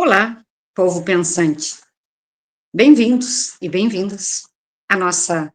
Olá, povo pensante. Bem-vindos e bem-vindas à nossa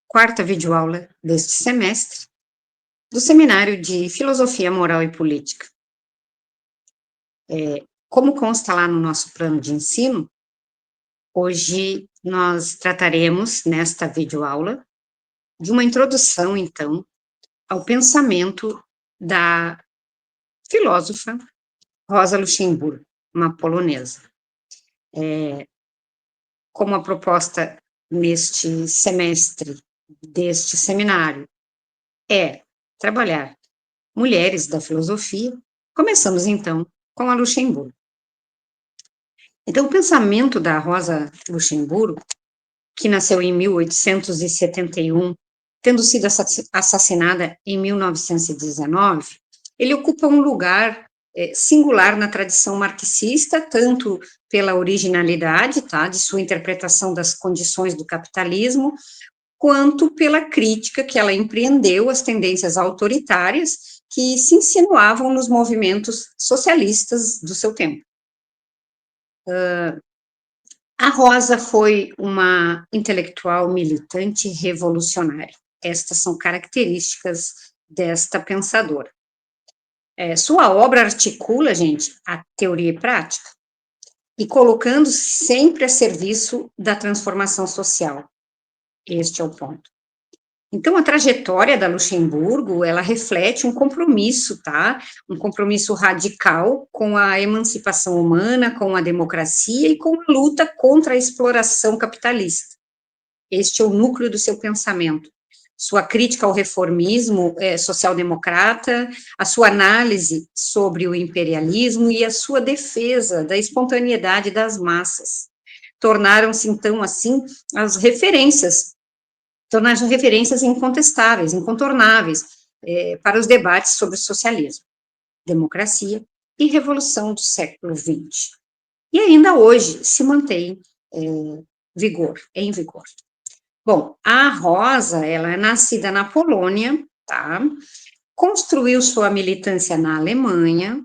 quarta videoaula deste semestre do Seminário de Filosofia Moral e Política. Como consta lá no nosso plano de ensino, hoje nós trataremos, nesta videoaula, de uma introdução, então, ao pensamento da filósofa Rosa Luxemburgo, uma polonesa. Como a proposta neste semestre deste seminário é trabalhar mulheres da filosofia, começamos então com a Luxemburgo. Então, o pensamento da Rosa Luxemburgo, que nasceu em 1871, tendo sido assassinada em 1919, ele ocupa um lugar singular na tradição marxista, tanto pela originalidade, tá, de sua interpretação das condições do capitalismo, quanto pela crítica que ela empreendeu às tendências autoritárias que se insinuavam nos movimentos socialistas do seu tempo. A Rosa foi uma intelectual militante revolucionária. Estas são características desta pensadora. Sua obra articula, gente, a teoria e prática, e colocando-se sempre a serviço da transformação social. Este é o ponto. Então, a trajetória da Luxemburgo, ela reflete um compromisso, tá? Um compromisso radical com a emancipação humana, com a democracia e com a luta contra a exploração capitalista. Este é o núcleo do seu pensamento. Sua crítica ao reformismo social-democrata, a sua análise sobre o imperialismo e a sua defesa da espontaneidade das massas. Tornaram-se, então, assim, as referências incontestáveis, incontornáveis, para os debates sobre socialismo, democracia e revolução do século XX. E ainda hoje se mantém em vigor. Bom, a Rosa, ela é nascida na Polônia, tá? Construiu sua militância na Alemanha,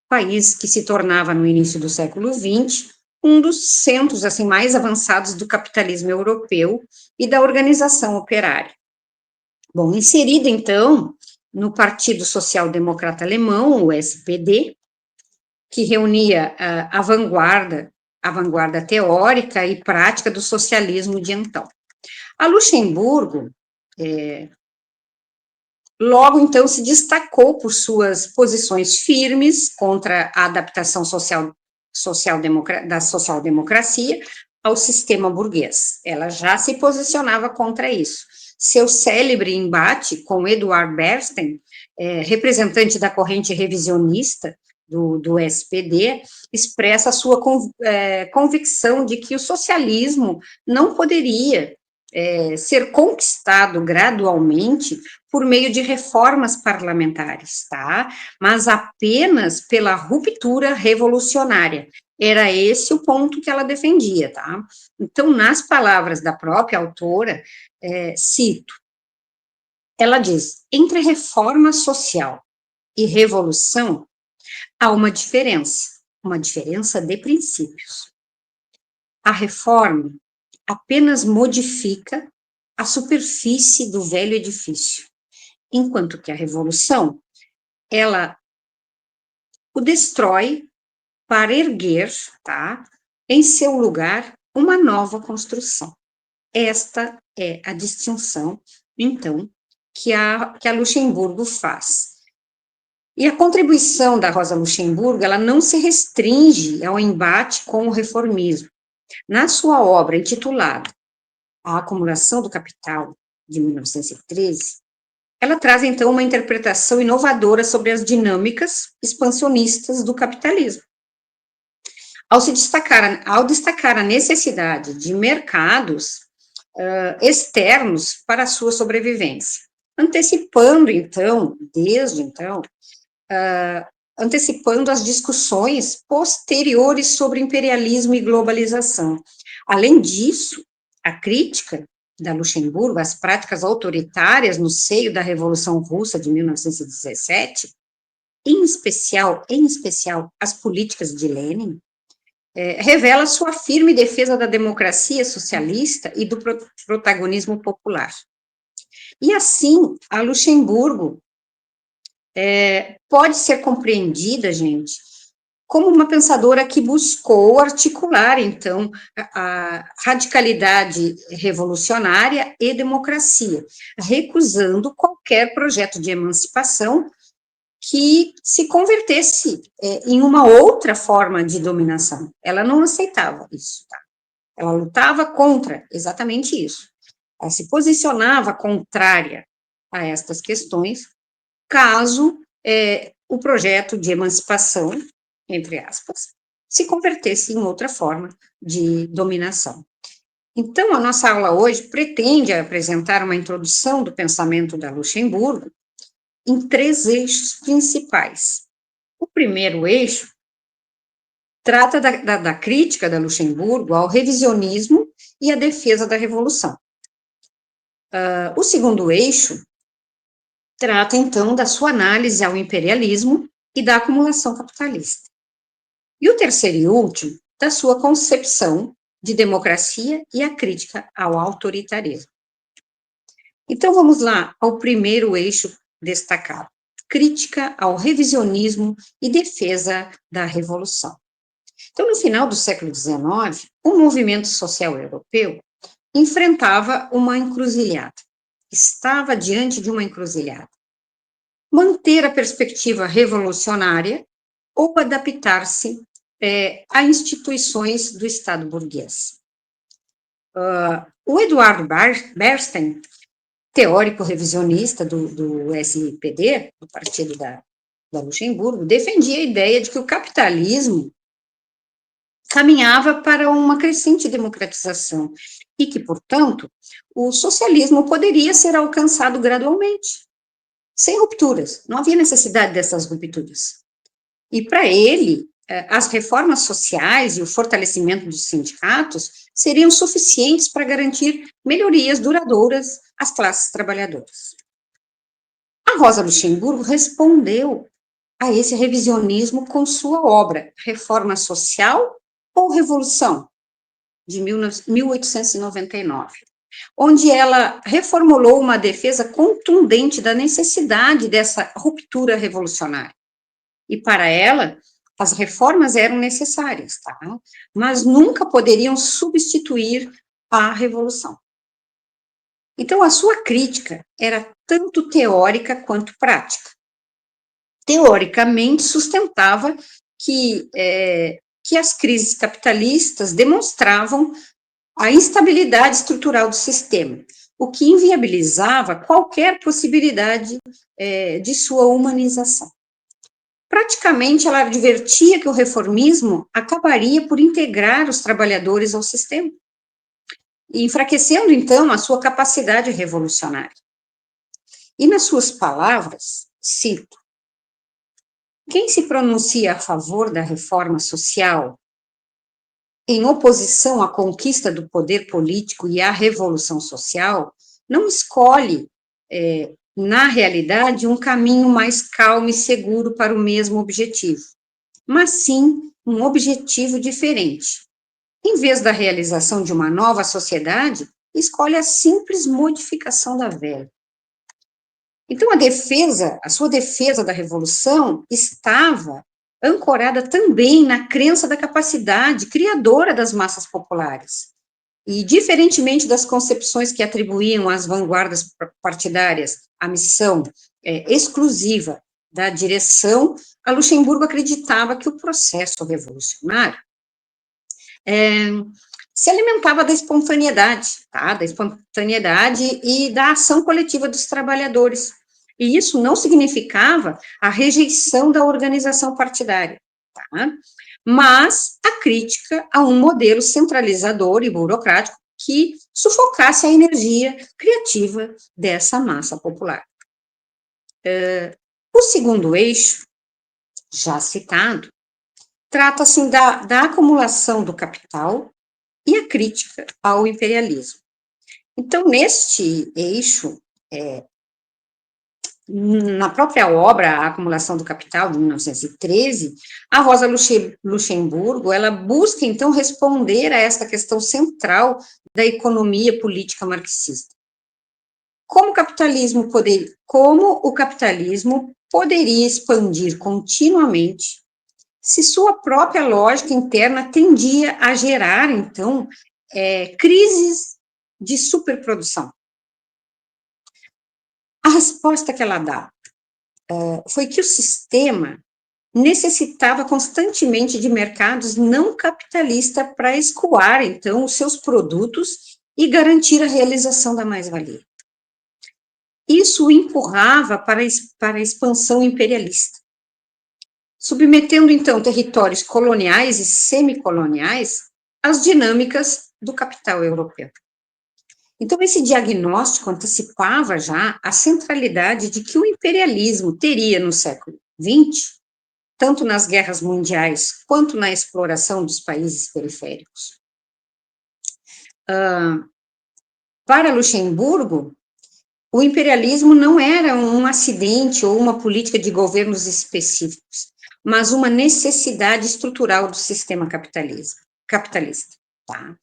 país que se tornava, no início do século XX, um dos centros assim mais avançados do capitalismo europeu e da organização operária. Bom, inserida então no Partido Social Democrata Alemão, o SPD, que reunia a vanguarda teórica e prática do socialismo de então. A Luxemburgo logo então se destacou por suas posições firmes contra a adaptação da social-democracia ao sistema burguês. Ela já se posicionava contra isso. Seu célebre embate com Eduard Bernstein, representante da corrente revisionista do SPD, expressa a sua convicção de que o socialismo não poderia ser conquistado gradualmente por meio de reformas parlamentares, tá? Mas apenas pela ruptura revolucionária. Era esse o ponto que ela defendia, tá? Então, nas palavras da própria autora, cito, ela diz, entre reforma social e revolução, há uma diferença de princípios. A reforma apenas modifica a superfície do velho edifício, enquanto que a revolução, ela o destrói para erguer, tá, em seu lugar, uma nova construção. Esta é a distinção, então, que a Luxemburgo faz. E a contribuição da Rosa Luxemburgo, ela não se restringe ao embate com o reformismo. Na sua obra intitulada A Acumulação do Capital, de 1913, ela traz, então, uma interpretação inovadora sobre as dinâmicas expansionistas do capitalismo. Ao destacar a necessidade de mercados externos para a sua sobrevivência, antecipando as discussões posteriores sobre imperialismo e globalização. Além disso, a crítica da Luxemburgo às práticas autoritárias no seio da Revolução Russa de 1917, em especial as políticas de Lenin, revela sua firme defesa da democracia socialista e do protagonismo popular. E assim, a Luxemburgo pode ser compreendida, gente, como uma pensadora que buscou articular, então, a radicalidade revolucionária e democracia, recusando qualquer projeto de emancipação que se convertesse em uma outra forma de dominação. Ela não aceitava isso, tá? Ela lutava contra exatamente isso. Ela se posicionava contrária a estas questões, caso o projeto de emancipação, entre aspas, se convertesse em outra forma de dominação. Então, a nossa aula hoje pretende apresentar uma introdução do pensamento da Luxemburgo em 3 eixos principais. O primeiro eixo trata da crítica da Luxemburgo ao revisionismo e à defesa da Revolução. O segundo eixo trata, então, da sua análise ao imperialismo e da acumulação capitalista. E o terceiro e último, da sua concepção de democracia e a crítica ao autoritarismo. Então, vamos lá ao primeiro eixo destacado: crítica ao revisionismo e defesa da Revolução. Então, no final do século XIX, o movimento social europeu enfrentava uma encruzilhada, estava diante de uma encruzilhada. Manter a perspectiva revolucionária ou adaptar-se a instituições do Estado burguês. O Eduardo Bernstein, teórico revisionista do SPD, do Partido da Luxemburgo, defendia a ideia de que o capitalismo caminhava para uma crescente democratização e que, portanto, o socialismo poderia ser alcançado gradualmente, sem rupturas, não havia necessidade dessas rupturas. E para ele, as reformas sociais e o fortalecimento dos sindicatos seriam suficientes para garantir melhorias duradouras às classes trabalhadoras. A Rosa Luxemburgo respondeu a esse revisionismo com sua obra Reforma Social ou Revolução, de 1899, onde ela reformulou uma defesa contundente da necessidade dessa ruptura revolucionária. E para ela, as reformas eram necessárias, tá? Mas nunca poderiam substituir a revolução. Então, a sua crítica era tanto teórica quanto prática. Teoricamente, sustentava que as crises capitalistas demonstravam a instabilidade estrutural do sistema, o que inviabilizava qualquer possibilidade de sua humanização. Praticamente, ela advertia que o reformismo acabaria por integrar os trabalhadores ao sistema, enfraquecendo, então, a sua capacidade revolucionária. E, nas suas palavras, cito: quem se pronuncia a favor da reforma social, em oposição à conquista do poder político e à revolução social, não escolhe, na realidade, um caminho mais calmo e seguro para o mesmo objetivo, mas sim um objetivo diferente. Em vez da realização de uma nova sociedade, escolhe a simples modificação da velha. Então, a sua defesa da revolução estava ancorada também na crença da capacidade criadora das massas populares. E, diferentemente das concepções que atribuíam às vanguardas partidárias a missão exclusiva da direção, a Luxemburgo acreditava que o processo revolucionário se alimentava da espontaneidade, tá? Da espontaneidade e da ação coletiva dos trabalhadores. E isso não significava a rejeição da organização partidária, tá? Mas a crítica a um modelo centralizador e burocrático que sufocasse a energia criativa dessa massa popular. O segundo eixo, já citado, trata-se da acumulação do capital e a crítica ao imperialismo. Então, neste eixo, na própria obra A Acumulação do Capital, de 1913, a Rosa Luxemburgo, ela busca, então, responder a esta questão central da economia política marxista. Como o capitalismo poderia expandir continuamente se sua própria lógica interna tendia a gerar, então, crises de superprodução? A resposta que ela dá foi que o sistema necessitava constantemente de mercados não capitalistas para escoar, então, os seus produtos e garantir a realização da mais-valia. Isso o empurrava para a expansão imperialista, submetendo, então, territórios coloniais e semicoloniais às dinâmicas do capital europeu. Então, esse diagnóstico antecipava já a centralidade de que o imperialismo teria no século XX, tanto nas guerras mundiais quanto na exploração dos países periféricos. Para Luxemburgo, o imperialismo não era um acidente ou uma política de governos específicos, mas uma necessidade estrutural do sistema capitalista. Tá?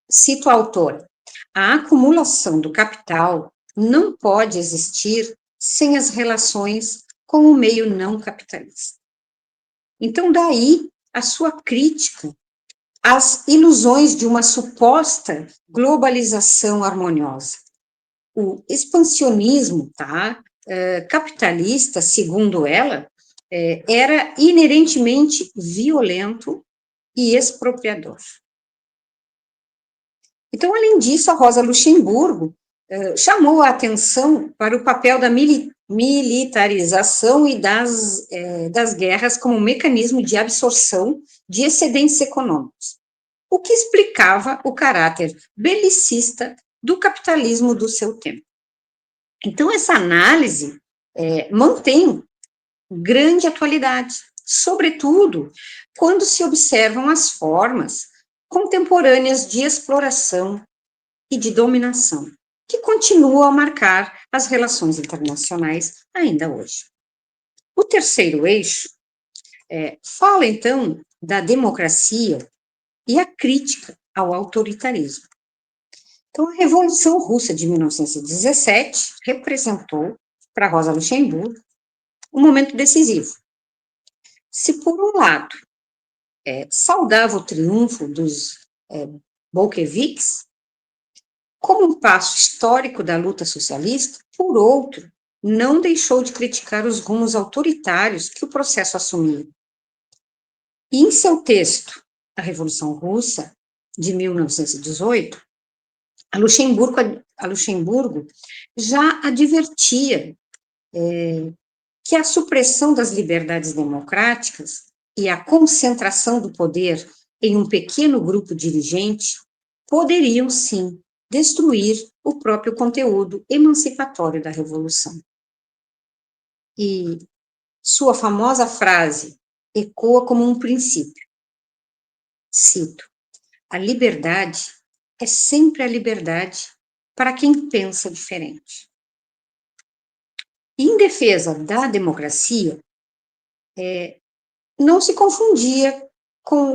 Cito a autora: a acumulação do capital não pode existir sem as relações com o meio não capitalista. Então, daí a sua crítica às ilusões de uma suposta globalização harmoniosa. O expansionismo, capitalista, segundo ela, era inerentemente violento e expropriador. Então, além disso, a Rosa Luxemburgo chamou a atenção para o papel da militarização e das guerras como mecanismo de absorção de excedentes econômicos, o que explicava o caráter belicista do capitalismo do seu tempo. Então, essa análise mantém grande atualidade, sobretudo quando se observam as formas contemporâneas de exploração e de dominação, que continuam a marcar as relações internacionais ainda hoje. O terceiro eixo fala, então, da democracia e a crítica ao autoritarismo. Então, a Revolução Russa de 1917 representou, para Rosa Luxemburgo, um momento decisivo. Se, por um lado, saudava o triunfo dos bolcheviques, como um passo histórico da luta socialista, por outro, não deixou de criticar os rumos autoritários que o processo assumia. E em seu texto, A Revolução Russa, de 1918, a Luxemburgo já advertia que a supressão das liberdades democráticas e a concentração do poder em um pequeno grupo dirigente poderiam, sim, destruir o próprio conteúdo emancipatório da Revolução. E sua famosa frase ecoa como um princípio. Cito: a liberdade é sempre a liberdade para quem pensa diferente. Em defesa da democracia, não se confundia com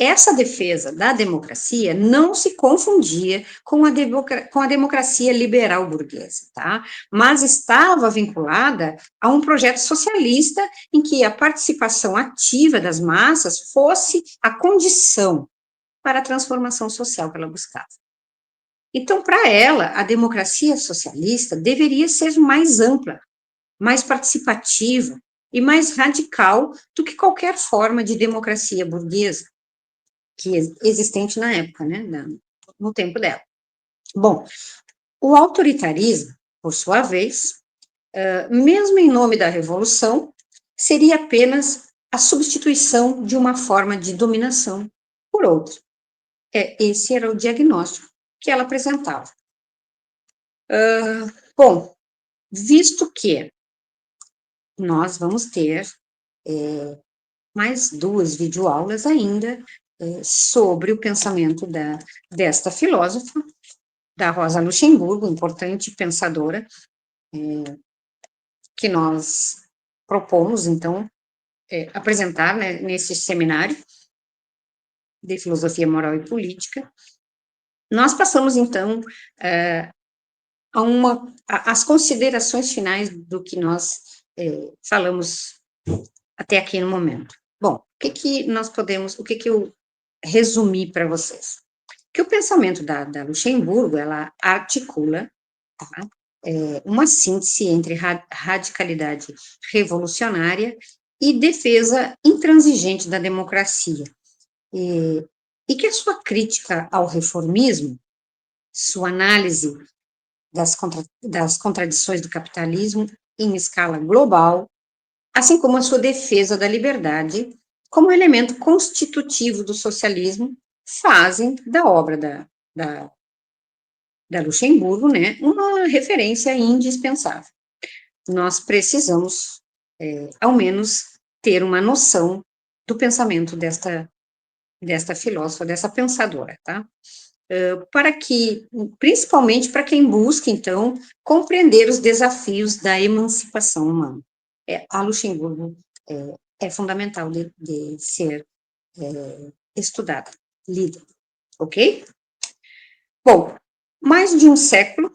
essa defesa da democracia não se confundia com a democracia liberal burguesa, tá? Mas estava vinculada a um projeto socialista em que a participação ativa das massas fosse a condição para a transformação social que ela buscava. Então, para ela, a democracia socialista deveria ser mais ampla, mais participativa e mais radical do que qualquer forma de democracia burguesa que existente na época, né, no tempo dela. Bom, o autoritarismo, por sua vez, mesmo em nome da revolução, seria apenas a substituição de uma forma de dominação por outra. Esse era o diagnóstico que ela apresentava. Bom, visto que nós vamos ter mais 2 videoaulas ainda sobre o pensamento desta filósofa, da Rosa Luxemburgo, importante pensadora, que nós propomos, então, apresentar, né, nesse seminário de Filosofia Moral e Política. Nós passamos, então, as considerações finais do que nós falamos até aqui no momento. Bom, o que eu resumi para vocês? Que o pensamento da Luxemburgo, ela articula, tá, uma síntese entre radicalidade revolucionária e defesa intransigente da democracia. E que a sua crítica ao reformismo, sua análise das contradições do capitalismo em escala global, assim como a sua defesa da liberdade como elemento constitutivo do socialismo, fazem da obra da Luxemburgo, né, uma referência indispensável. Nós precisamos, ao menos, ter uma noção do pensamento desta filósofa, dessa pensadora, tá? Para que, principalmente para quem busca, então, compreender os desafios da emancipação humana. A Luxemburgo é fundamental de ser estudada, lida, ok? Bom, mais de um século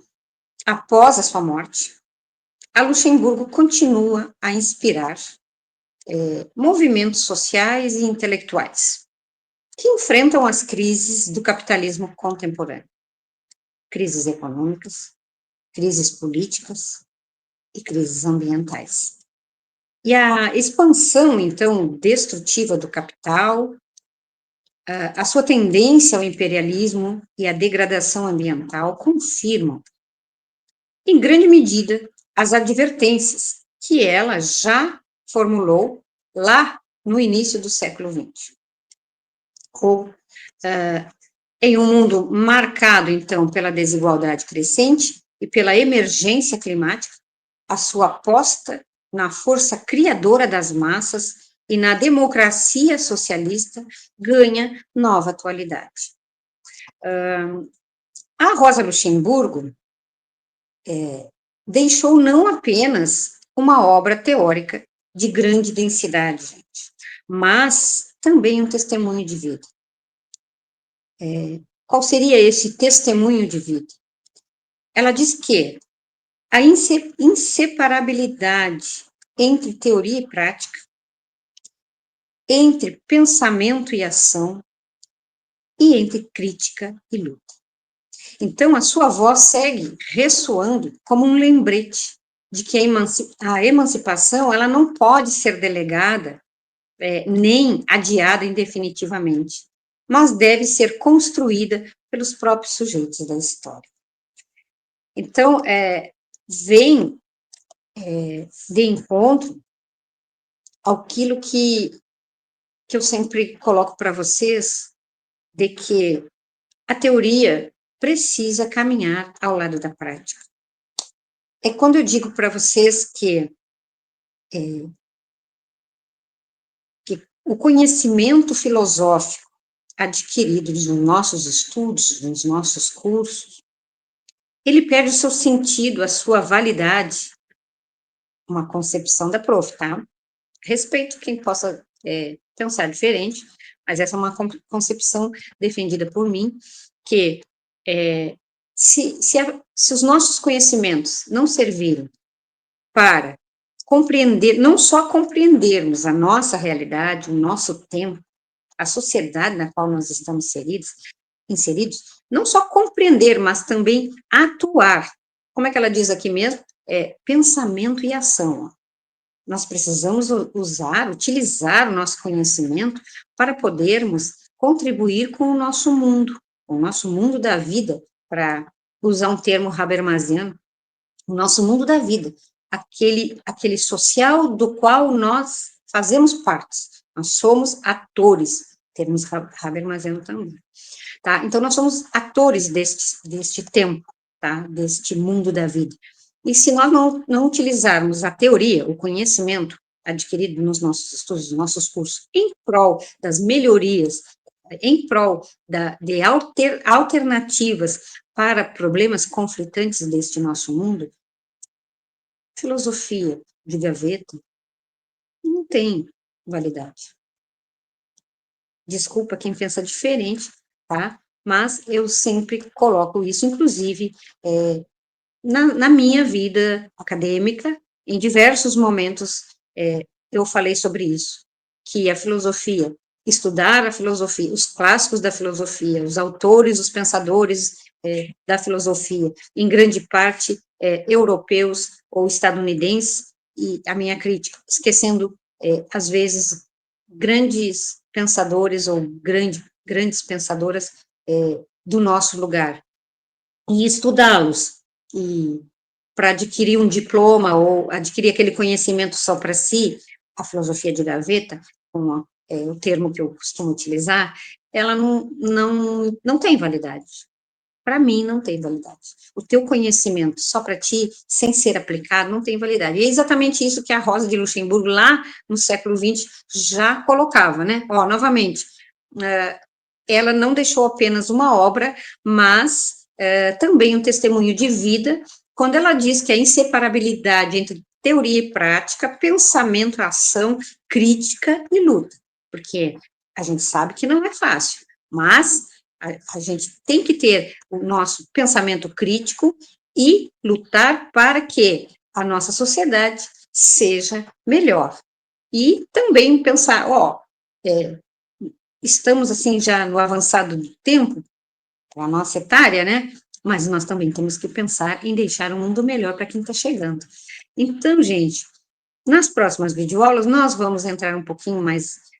após a sua morte, a Luxemburgo continua a inspirar movimentos sociais e intelectuais que enfrentam as crises do capitalismo contemporâneo. Crises econômicas, crises políticas e crises ambientais. E a expansão, então, destrutiva do capital, a sua tendência ao imperialismo e à degradação ambiental confirmam, em grande medida, as advertências que ela já formulou lá no início do século XX. Em um mundo marcado, então, pela desigualdade crescente e pela emergência climática, a sua aposta na força criadora das massas e na democracia socialista ganha nova atualidade. A Rosa Luxemburgo deixou não apenas uma obra teórica de grande densidade, gente, mas também um testemunho de vida. Qual seria esse testemunho de vida? Ela diz que a inseparabilidade entre teoria e prática, entre pensamento e ação, e entre crítica e luta. Então, a sua voz segue ressoando como um lembrete de que a emancipação ela não pode ser delegada nem adiada indefinitivamente, mas deve ser construída pelos próprios sujeitos da história. Então, vem de encontro àquilo que eu sempre coloco para vocês, de que a teoria precisa caminhar ao lado da prática. É quando eu digo para vocês que o conhecimento filosófico adquirido nos nossos estudos, nos nossos cursos, ele perde o seu sentido, a sua validade, uma concepção da prof, tá? Respeito quem possa pensar diferente, mas essa é uma concepção defendida por mim, que se os nossos conhecimentos não servirem para compreender, não só compreendermos a nossa realidade, o nosso tempo, a sociedade na qual nós estamos inseridos, não só compreender, mas também atuar. Como é que ela diz aqui mesmo? Pensamento e ação. Nós precisamos utilizar o nosso conhecimento para podermos contribuir com o nosso mundo da vida, para usar um termo habermasiano, o nosso mundo da vida, aquele social do qual nós fazemos parte. Nós somos atores, termos habermasiano também. Tá? Então, nós somos atores deste tempo, tá? Deste mundo da vida. E se nós não utilizarmos a teoria, o conhecimento adquirido nos nossos estudos, nos nossos cursos, em prol das melhorias, em prol de alternativas para problemas conflitantes deste nosso mundo, filosofia de gaveta não tem validade. Desculpa quem pensa diferente, tá? Mas eu sempre coloco isso, inclusive, na minha vida acadêmica, em diversos momentos, eu falei sobre isso, que a filosofia, estudar a filosofia, os clássicos da filosofia, os autores, os pensadores da filosofia, em grande parte europeus ou estadunidenses, e a minha crítica, esquecendo, às vezes, grandes pensadores ou grandes pensadoras do nosso lugar, e estudá-los, e para adquirir um diploma ou adquirir aquele conhecimento só para si, a filosofia de gaveta, como o termo que eu costumo utilizar, ela não tem validade. Para mim, não tem validade. O teu conhecimento só para ti, sem ser aplicado, não tem validade. E é exatamente isso que a Rosa de Luxemburgo, lá no século XX, já colocava, né? Ó, novamente, ela não deixou apenas uma obra, mas também um testemunho de vida, quando ela diz que a inseparabilidade entre teoria e prática, pensamento, ação, crítica e luta. Porque a gente sabe que não é fácil, mas a gente tem que ter o nosso pensamento crítico e lutar para que a nossa sociedade seja melhor. E também pensar, ó, estamos assim já no avançado do tempo, a nossa etária, né? Mas nós também temos que pensar em deixar um mundo melhor para quem está chegando. Então, gente, nas próximas videoaulas nós vamos entrar um pouquinho mais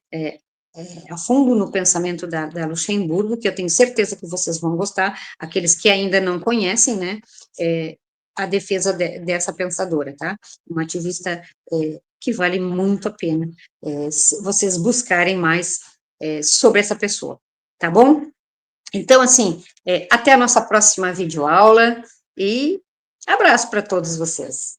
a fundo no pensamento da Luxemburgo, que eu tenho certeza que vocês vão gostar, aqueles que ainda não conhecem, né? A defesa dessa pensadora, tá? Uma ativista que vale muito a pena vocês buscarem mais sobre essa pessoa, tá bom? Então, assim, até a nossa próxima videoaula e abraço para todos vocês.